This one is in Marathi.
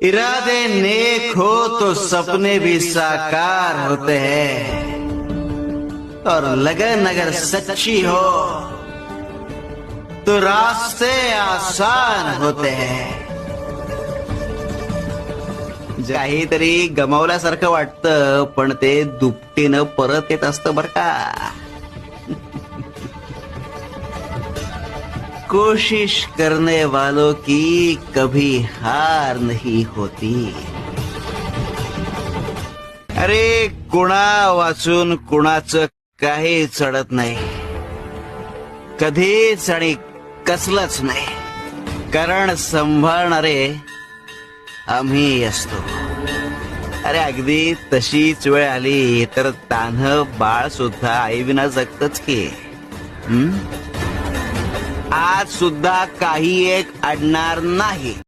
इरादे नेक हो तो सपने भी साकार होते हैं, और लगन अगर सच्ची हो तो रास्ते आसान होते हैं. काहीतरी गमावल्यासारखं वाटतं, पण ते दुपटीनं परत येत असतं बर का. कोशिश करने वालों की कभी हार नहीं होती. अरे कुणा वाचून कुणाचं काही चढत नाही, कधीच आणि कसलंच नाही, कारण सांभाळणारे आम्ही असतो. अरे अगदी तशीच वेळ आली तर तान्ह बाळ सुद्धा आईविना जगतच की. आज सुद्धा काही एक अडणार नाही.